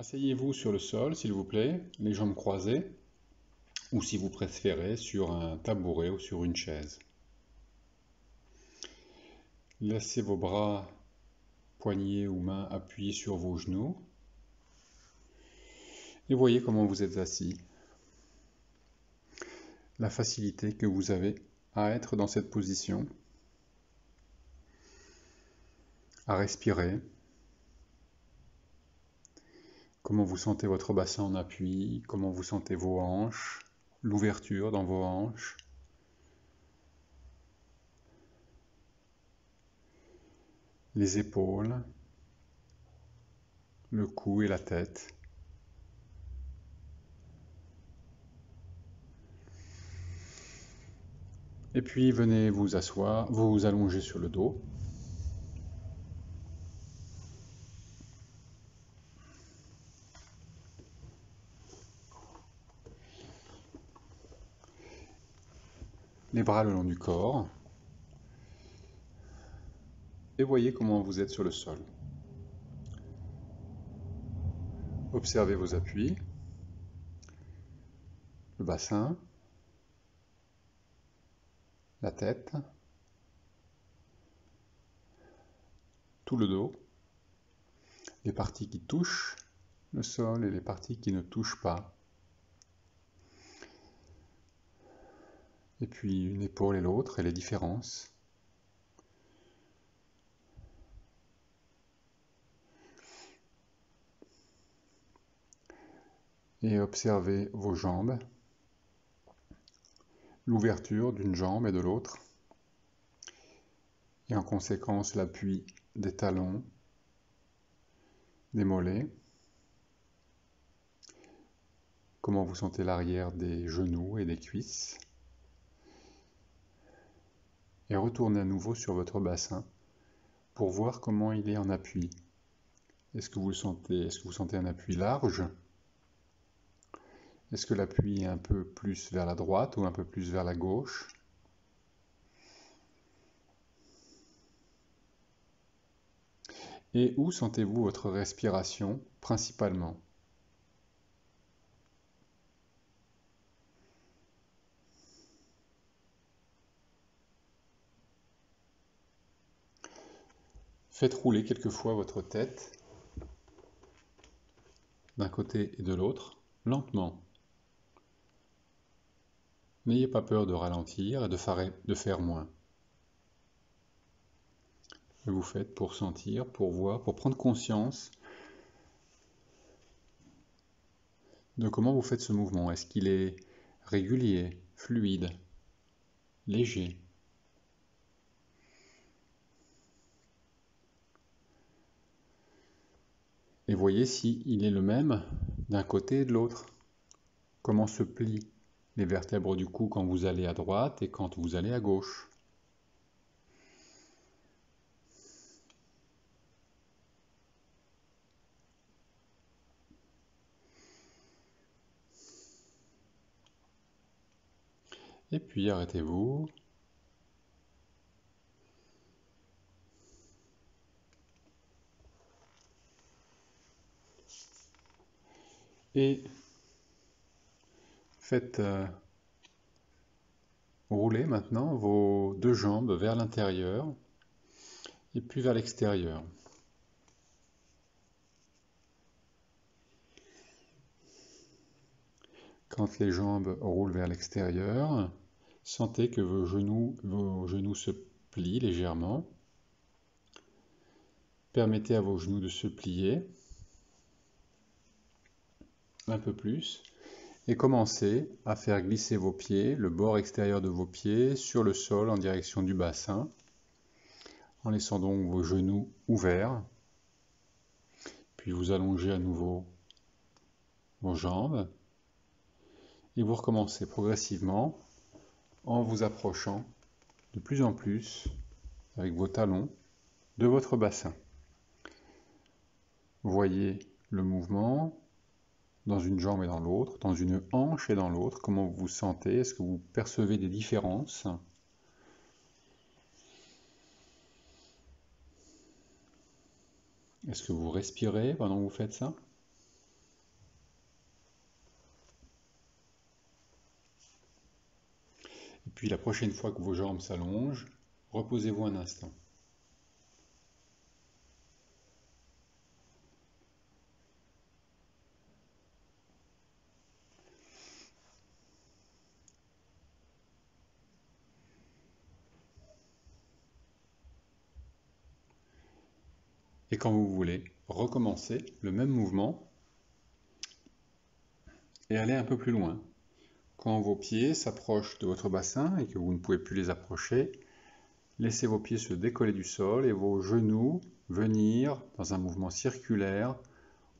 Asseyez-vous sur le sol, s'il vous plaît, les jambes croisées, ou si vous préférez, sur un tabouret ou sur une chaise. Laissez vos bras, poignets ou mains appuyés sur vos genoux. Et voyez comment vous êtes assis. La facilité que vous avez à être dans cette position, à respirer. Comment vous sentez votre bassin en appui, comment vous sentez vos hanches, l'ouverture dans vos hanches. Les épaules, le cou et la tête. Et puis venez vous asseoir, vous allonger sur le dos. Les bras le long du corps. Et voyez comment vous êtes sur le sol. Observez vos appuis, le bassin, la tête, tout le dos, les parties qui touchent le sol et les parties qui ne touchent pas. Et puis une épaule et l'autre et les différences. Et observez vos jambes, l'ouverture d'une jambe et de l'autre, et en conséquence l'appui des talons, des mollets, comment vous sentez l'arrière des genoux et des cuisses, et retournez à nouveau sur votre bassin pour voir comment il est en appui. Est-ce que vous sentez un appui large? Est-ce que l'appui est un peu plus vers la droite ou un peu plus vers la gauche? Et où sentez-vous votre respiration principalement? Faites rouler quelquefois votre tête d'un côté et de l'autre, lentement. N'ayez pas peur de ralentir et de faire moins. Et vous faites pour sentir, pour voir, pour prendre conscience de comment vous faites ce mouvement. Est-ce qu'il est régulier, fluide, léger? Et voyez s'il est le même d'un côté et de l'autre. Comment se plient les vertèbres du cou quand vous allez à droite et quand vous allez à gauche. Et puis arrêtez-vous. Et faites rouler maintenant vos deux jambes vers l'intérieur et puis vers l'extérieur. Quand les jambes roulent vers l'extérieur, sentez que vos genoux se plient légèrement. Permettez à vos genoux de se plier un peu plus et commencez à faire glisser vos pieds, le bord extérieur de vos pieds, sur le sol en direction du bassin, en laissant donc vos genoux ouverts. Puis vous allongez à nouveau vos jambes et vous recommencez progressivement en vous approchant de plus en plus avec vos talons de votre bassin. Voyez le mouvement dans une jambe et dans l'autre, dans une hanche et dans l'autre, comment vous vous sentez, est-ce que vous percevez des différences? Est-ce que vous respirez pendant que vous faites ça? Puis la prochaine fois que vos jambes s'allongent, reposez-vous un instant. Et quand vous voulez, recommencez le même mouvement et allez un peu plus loin. Quand vos pieds s'approchent de votre bassin et que vous ne pouvez plus les approcher, laissez vos pieds se décoller du sol et vos genoux venir dans un mouvement circulaire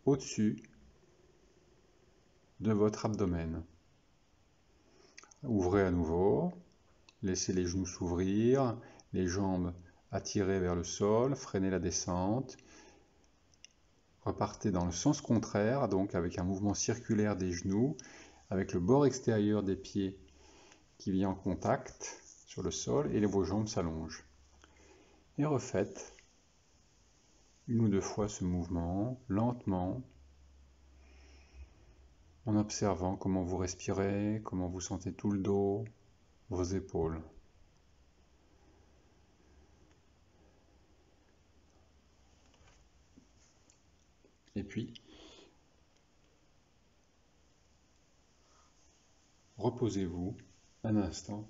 au-dessus de votre abdomen. Ouvrez à nouveau, laissez les genoux s'ouvrir, les jambes attirées vers le sol, freinez la descente. Repartez dans le sens contraire, donc avec un mouvement circulaire des genoux, avec le bord extérieur des pieds qui vient en contact sur le sol et vos jambes s'allongent. Et refaites une ou deux fois ce mouvement, lentement, en observant comment vous respirez, comment vous sentez tout le dos, vos épaules. Et puis, reposez-vous un instant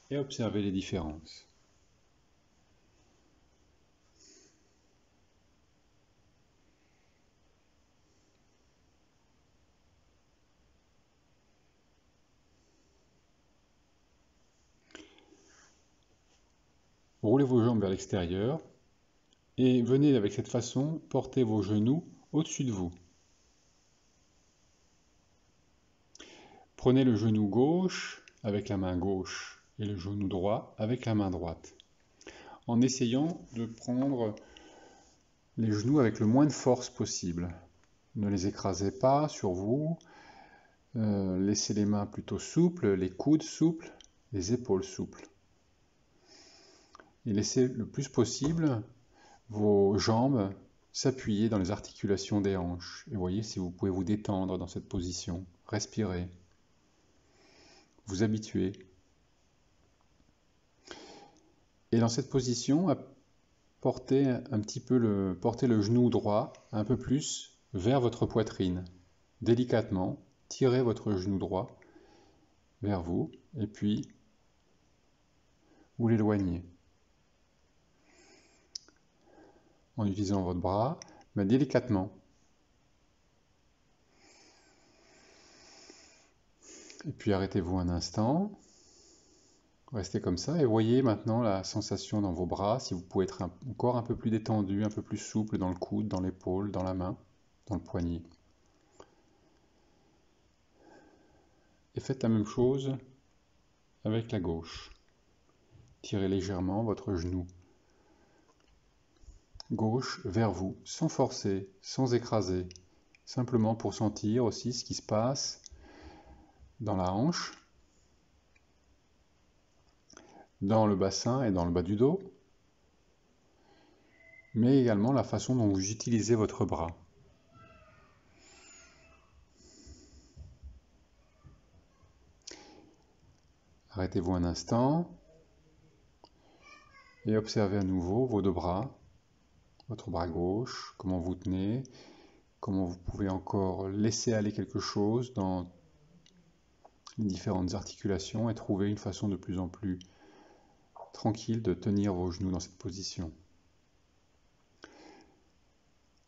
et observez les différences. Roulez vos jambes vers l'extérieur et venez avec cette façon porter vos genoux au-dessus de vous. Prenez le genou gauche avec la main gauche et le genou droit avec la main droite, en essayant de prendre les genoux avec le moins de force possible. Ne les écrasez pas sur vous, laissez les mains plutôt souples, les coudes souples, les épaules souples. Et laissez le plus possible vos jambes s'appuyer dans les articulations des hanches. Et voyez si vous pouvez vous détendre dans cette position. Respirez. Vous habituez. Et dans cette position, portez un petit peu le genou droit un peu plus vers votre poitrine. Délicatement, tirez votre genou droit vers vous et puis vous l'éloignez. En utilisant votre bras, mais délicatement. Et puis arrêtez-vous un instant. Restez comme ça et voyez maintenant la sensation dans vos bras, si vous pouvez être encore un peu plus détendu, un peu plus souple dans le coude, dans l'épaule, dans la main, dans le poignet. Et faites la même chose avec la gauche. Tirez légèrement votre genou gauche vers vous, sans forcer, sans écraser, simplement pour sentir aussi ce qui se passe dans la hanche, dans le bassin et dans le bas du dos, mais également la façon dont vous utilisez votre bras. Arrêtez-vous un instant et observez à nouveau vos deux bras, votre bras gauche, comment vous tenez, comment vous pouvez encore laisser aller quelque chose dans les différentes articulations et trouver une façon de plus en plus tranquille de tenir vos genoux dans cette position.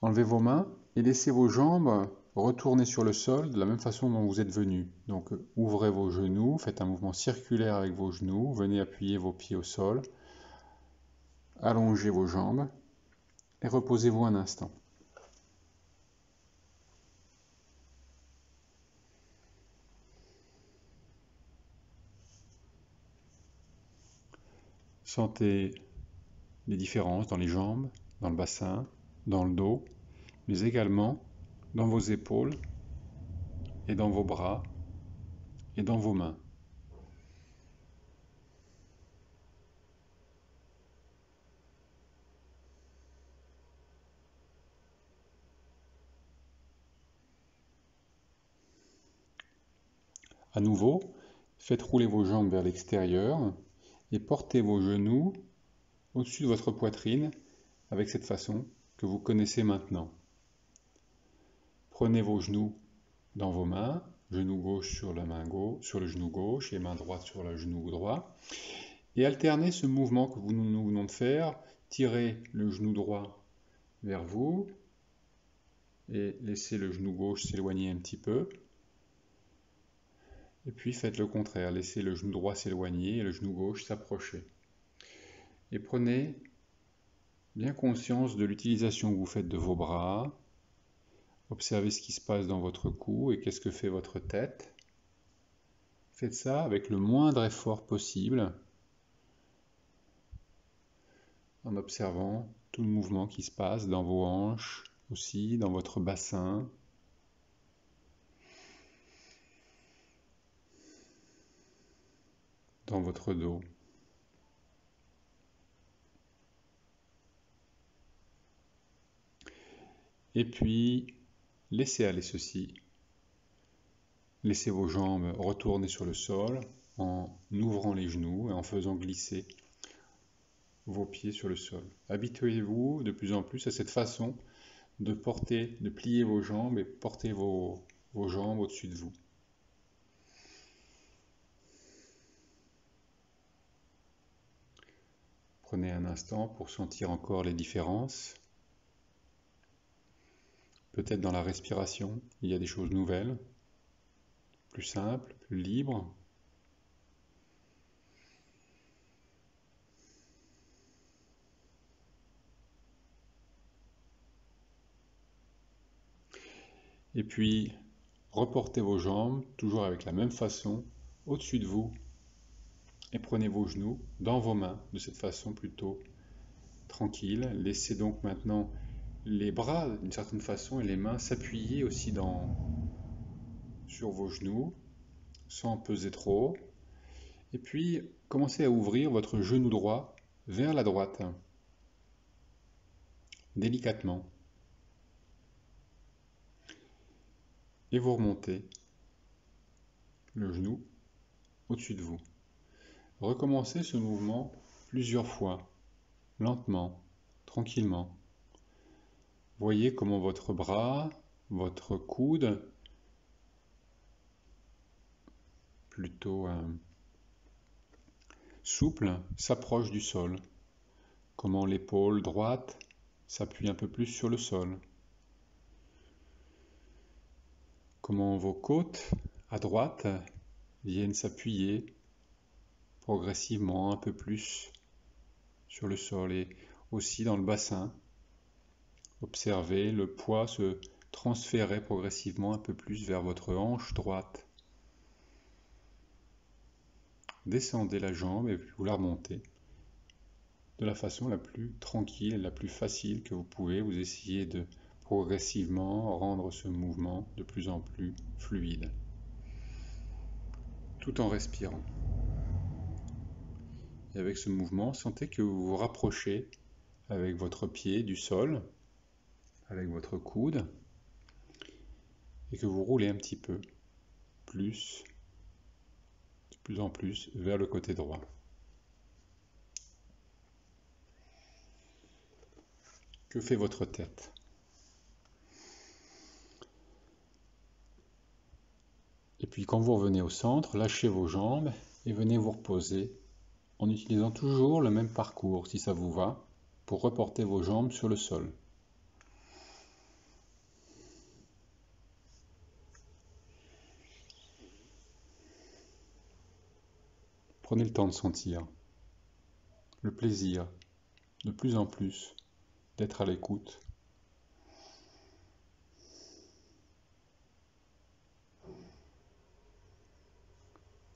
Enlevez vos mains et laissez vos jambes retourner sur le sol de la même façon dont vous êtes venu. Donc ouvrez vos genoux, faites un mouvement circulaire avec vos genoux, venez appuyer vos pieds au sol, allongez vos jambes et reposez-vous un instant. Sentez les différences dans les jambes, dans le bassin, dans le dos, mais également dans vos épaules et dans vos bras et dans vos mains. À nouveau, Faites rouler vos jambes vers l'extérieur et portez vos genoux au-dessus de votre poitrine avec cette façon que vous connaissez maintenant. Prenez vos genoux dans vos mains, genou gauche sur la main gauche, sur le genou gauche et main droite sur le genou droit. Et alternez ce mouvement que nous venons de faire. Tirez le genou droit vers vous et laissez le genou gauche s'éloigner un petit peu. Et puis faites le contraire, laissez le genou droit s'éloigner et le genou gauche s'approcher. Et prenez bien conscience de l'utilisation que vous faites de vos bras. Observez ce qui se passe dans votre cou et qu'est-ce que fait votre tête. Faites ça avec le moindre effort possible, en observant tout le mouvement qui se passe dans vos hanches, aussi dans votre bassin. Dans votre dos. Et puis, laissez aller ceci. Laissez vos jambes retourner sur le sol en ouvrant les genoux et en faisant glisser vos pieds sur le sol. Habituez-vous de plus en plus à cette façon de plier vos jambes et porter vos jambes au-dessus de vous. Prenez un instant pour sentir encore les différences. Peut-être dans la respiration, il y a des choses nouvelles, plus simples, plus libres. Et puis, reportez vos jambes, toujours avec la même façon, au-dessus de vous. Et prenez vos genoux dans vos mains, de cette façon plutôt tranquille. Laissez donc maintenant les bras, d'une certaine façon, et les mains s'appuyer aussi sur vos genoux, sans peser trop. Et puis, commencez à ouvrir votre genou droit vers la droite, délicatement. Et vous remontez le genou au-dessus de vous. Recommencez ce mouvement plusieurs fois, lentement, tranquillement. Voyez comment votre bras, votre coude, plutôt souple, s'approche du sol. Comment l'épaule droite s'appuie un peu plus sur le sol. Comment vos côtes à droite viennent s'appuyer progressivement un peu plus sur le sol et aussi dans le bassin. Observez le poids se transférer progressivement un peu plus vers votre hanche droite. Descendez la jambe et vous la remontez de la façon la plus tranquille et la plus facile que vous pouvez. Vous essayez de progressivement rendre ce mouvement de plus en plus fluide, tout en respirant. Et avec ce mouvement, sentez que vous vous rapprochez avec votre pied du sol, avec votre coude, et que vous roulez un petit peu plus, de plus en plus vers le côté droit. Que fait votre tête? Et puis quand vous revenez au centre, lâchez vos jambes et venez vous reposer en utilisant toujours le même parcours, si ça vous va, pour reporter vos jambes sur le sol. Prenez le temps de sentir le plaisir, de plus en plus, d'être à l'écoute.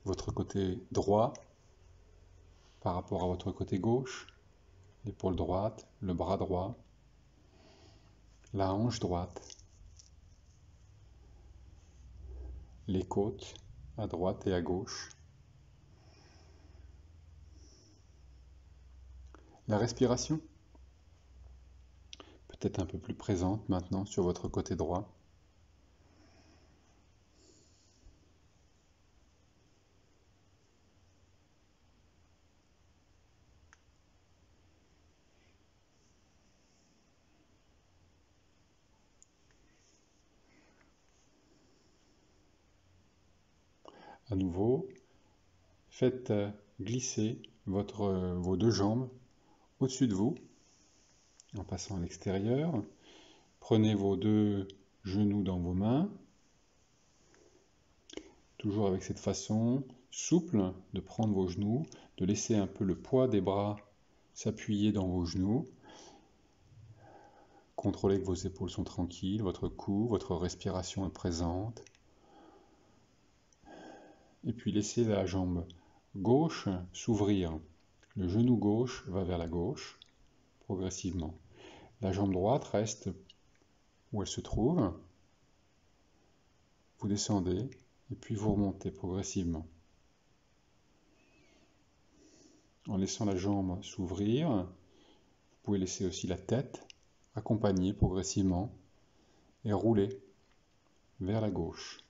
Votre côté droit par rapport à votre côté gauche, l'épaule droite, le bras droit, la hanche droite, les côtes à droite et à gauche. La respiration, peut-être un peu plus présente maintenant sur votre côté droit. À nouveau, faites glisser vos deux jambes au-dessus de vous en passant à l'extérieur. Prenez vos deux genoux dans vos mains, toujours avec cette façon souple de prendre vos genoux, de laisser un peu le poids des bras s'appuyer dans vos genoux. Contrôlez que vos épaules sont tranquilles, votre cou, votre respiration est présente. Et puis laissez la jambe gauche s'ouvrir. Le genou gauche va vers la gauche, progressivement. La jambe droite reste où elle se trouve. Vous descendez et puis vous remontez progressivement. En laissant la jambe s'ouvrir, vous pouvez laisser aussi la tête accompagner progressivement et rouler vers la gauche.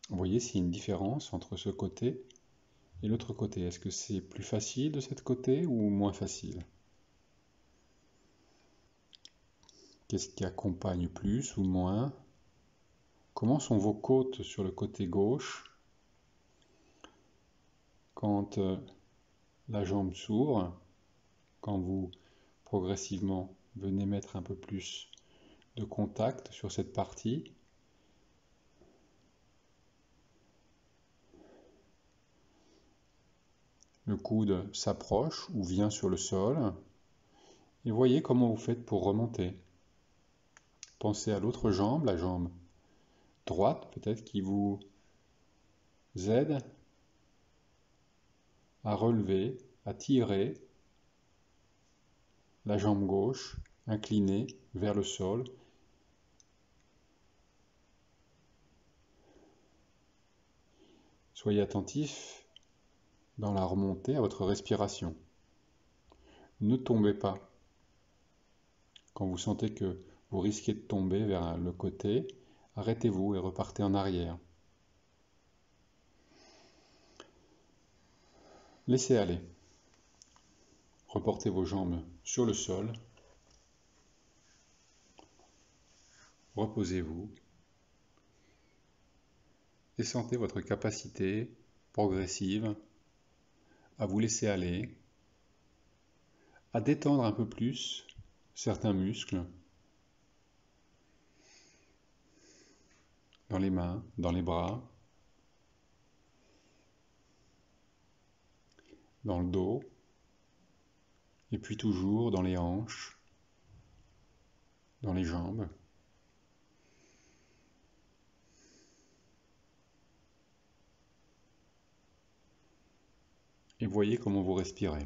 Vous voyez s'il y a une différence entre ce côté et l'autre côté. Est-ce que c'est plus facile de ce côté ou moins facile? Qu'est-ce qui accompagne plus ou moins? Comment sont vos côtes sur le côté gauche quand la jambe s'ouvre, quand vous progressivement venez mettre un peu plus de contact sur cette partie? Le coude s'approche ou vient sur le sol. Et voyez comment vous faites pour remonter. Pensez à l'autre jambe, la jambe droite peut-être, qui vous aide à relever, à tirer la jambe gauche inclinée vers le sol. Soyez attentif dans la remontée à votre respiration. Ne tombez pas. Quand vous sentez que vous risquez de tomber vers le côté, arrêtez-vous et repartez en arrière. Laissez aller. Reportez vos jambes sur le sol. Reposez-vous. Et sentez votre capacité progressive à vous laisser aller, à détendre un peu plus certains muscles dans les mains, dans les bras, dans le dos, et puis toujours dans les hanches, dans les jambes. Et voyez comment vous respirez.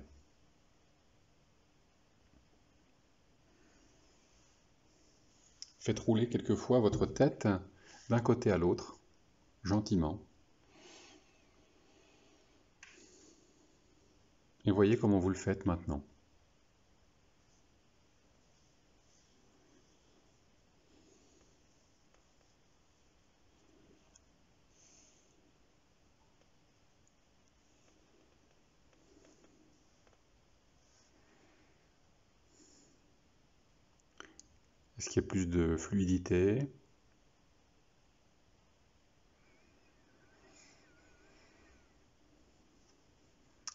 Faites rouler quelquefois votre tête d'un côté à l'autre, gentiment. Et voyez comment vous le faites maintenant. Est-ce qu'il y a plus de fluidité?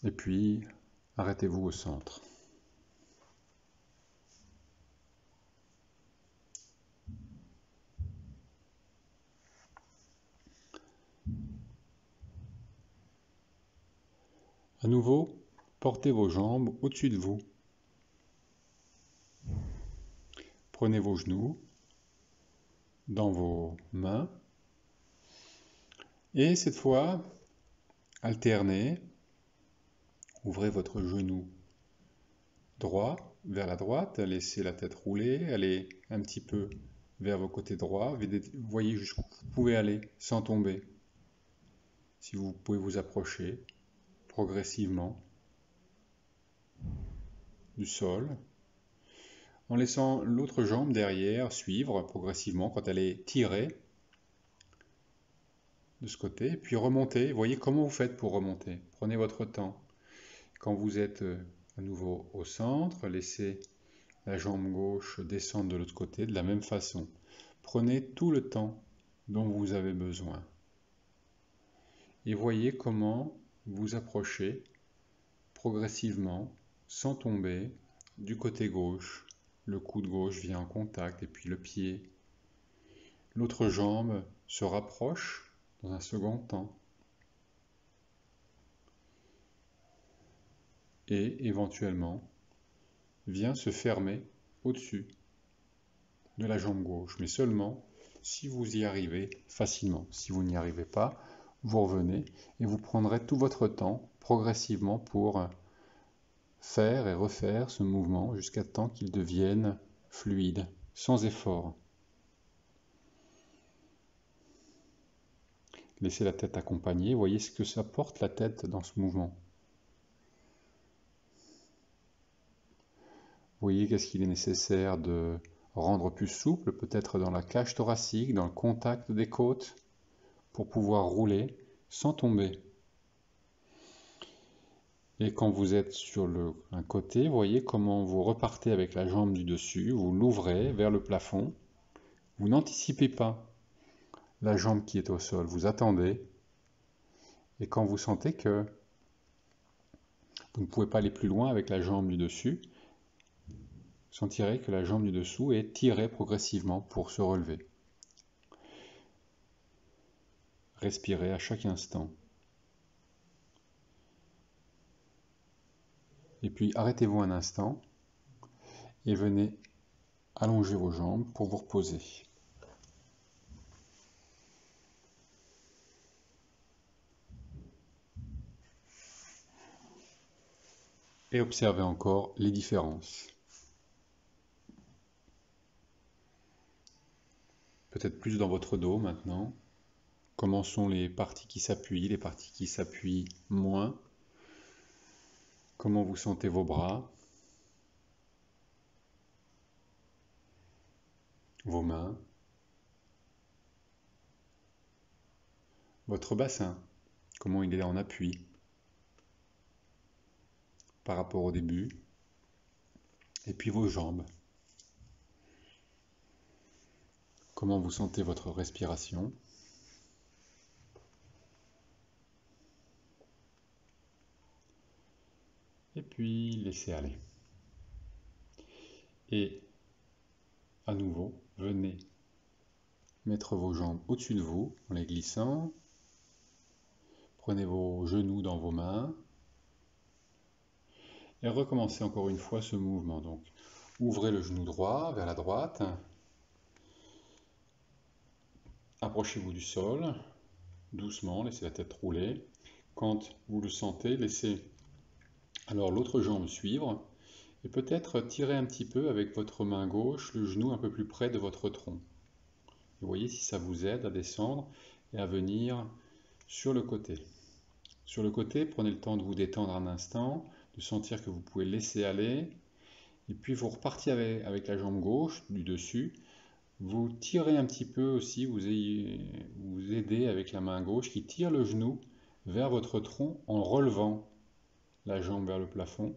Et puis, arrêtez-vous au centre. À nouveau, portez vos jambes au-dessus de vous. Prenez vos genoux dans vos mains. Et cette fois, alternez. Ouvrez votre genou droit vers la droite. Laissez la tête rouler. Allez un petit peu vers vos côtés droits. Voyez jusqu'où vous pouvez aller sans tomber. Si vous pouvez vous approcher progressivement du sol, en laissant l'autre jambe derrière suivre progressivement quand elle est tirée de ce côté, puis remontez. Voyez comment vous faites pour remonter. Prenez votre temps. Quand vous êtes à nouveau au centre, laissez la jambe gauche descendre de l'autre côté de la même façon. Prenez tout le temps dont vous avez besoin. Et voyez comment vous approchez progressivement, sans tomber, du côté gauche. Le coude gauche vient en contact et puis le pied. L'autre jambe se rapproche dans un second temps. Et éventuellement vient se fermer au-dessus de la jambe gauche, mais seulement si vous y arrivez facilement. Si vous n'y arrivez pas, vous revenez et vous prendrez tout votre temps progressivement pour faire et refaire ce mouvement jusqu'à temps qu'il devienne fluide, sans effort. Laissez la tête accompagner, voyez ce que ça porte la tête dans ce mouvement. Voyez qu'est-ce qu'il est nécessaire de rendre plus souple, peut-être dans la cage thoracique, dans le contact des côtes, pour pouvoir rouler sans tomber. Et quand vous êtes sur un côté, voyez comment vous repartez avec la jambe du dessus, vous l'ouvrez vers le plafond, vous n'anticipez pas la jambe qui est au sol, vous attendez, et quand vous sentez que vous ne pouvez pas aller plus loin avec la jambe du dessus, sentirez que la jambe du dessous est tirée progressivement pour se relever. Respirez à chaque instant. Et puis arrêtez-vous un instant et venez allonger vos jambes pour vous reposer. Et observez encore les différences. Peut-être plus dans votre dos maintenant. Comment sont les parties qui s'appuient, les parties qui s'appuient moins? Comment vous sentez vos bras, vos mains, votre bassin? Comment il est en appui par rapport au début? Et puis vos jambes. Comment vous sentez votre respiration? Et puis laissez aller. Et à nouveau, venez mettre vos jambes au-dessus de vous en les glissant. Prenez vos genoux dans vos mains. Et recommencez encore une fois ce mouvement. Donc, ouvrez le genou droit vers la droite. Approchez-vous du sol. Doucement, laissez la tête rouler. Quand vous le sentez, laissez alors l'autre jambe suivre. Et peut-être tirer un petit peu avec votre main gauche le genou un peu plus près de votre tronc. Et voyez si ça vous aide à descendre et à venir sur le côté. Sur le côté, prenez le temps de vous détendre un instant, de sentir que vous pouvez laisser aller. Et puis vous repartez avec la jambe gauche du dessus. Vous tirez un petit peu aussi, vous aidez avec la main gauche qui tire le genou vers votre tronc en relevant la jambe vers le plafond.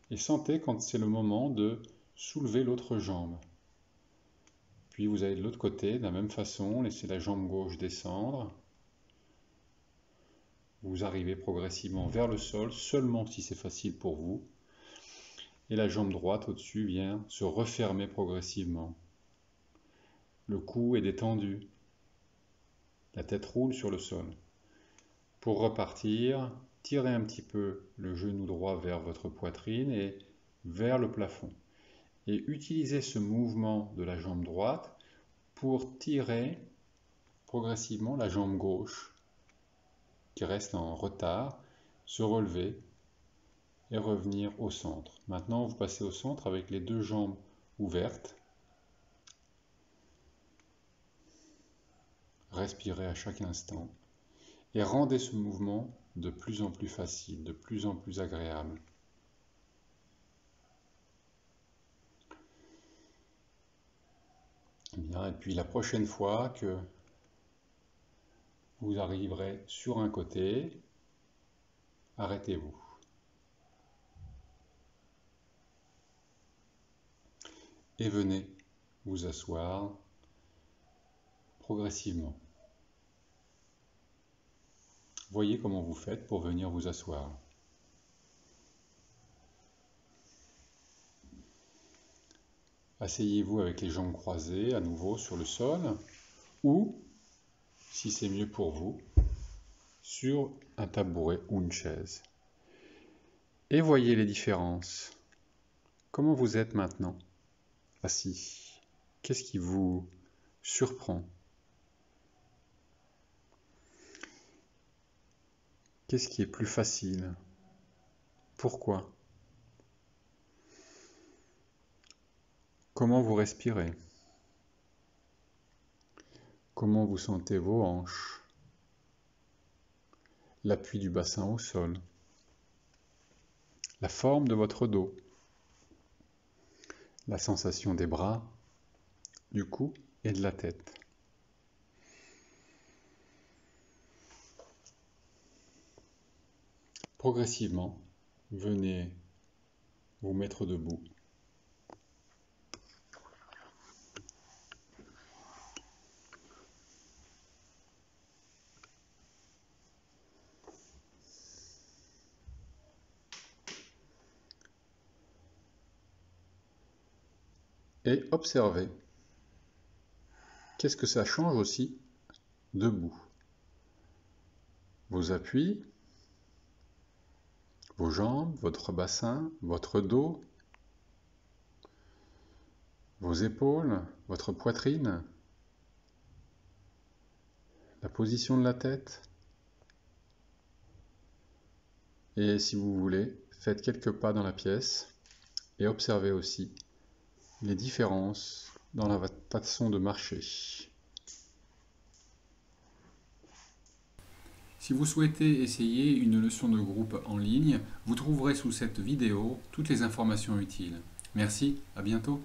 Et sentez quand c'est le moment de soulever l'autre jambe. Puis vous allez de l'autre côté, de la même façon, laissez la jambe gauche descendre. Vous arrivez progressivement vers le sol, seulement si c'est facile pour vous. Et la jambe droite au-dessus vient se refermer progressivement. Le cou est détendu. La tête roule sur le sol. Pour repartir, tirez un petit peu le genou droit vers votre poitrine et vers le plafond. Et utilisez ce mouvement de la jambe droite pour tirer progressivement la jambe gauche qui reste en retard, se relever et revenir au centre. Maintenant, vous passez au centre avec les deux jambes ouvertes. Respirez à chaque instant et rendez ce mouvement de plus en plus facile, de plus en plus agréable. Bien, et puis la prochaine fois que vous arriverez sur un côté, arrêtez-vous. Et venez vous asseoir progressivement. Voyez comment vous faites pour venir vous asseoir. Asseyez-vous avec les jambes croisées à nouveau sur le sol ou, si c'est mieux pour vous, sur un tabouret ou une chaise. Et voyez les différences. Comment vous êtes maintenant, assis? Qu'est-ce qui vous surprend? Qu'est-ce qui est plus facile? Pourquoi? Comment vous respirez? Comment vous sentez vos hanches? L'appui du bassin au sol? La forme de votre dos? La sensation des bras, du cou et de la tête? Progressivement, venez vous mettre debout. Et observez. Qu'est-ce que ça change aussi debout? Vos appuis, vos jambes, votre bassin, votre dos, vos épaules, votre poitrine, la position de la tête. Et si vous voulez, faites quelques pas dans la pièce et observez aussi les différences dans la façon de marcher. Si vous souhaitez essayer une leçon de groupe en ligne, vous trouverez sous cette vidéo toutes les informations utiles. Merci, à bientôt.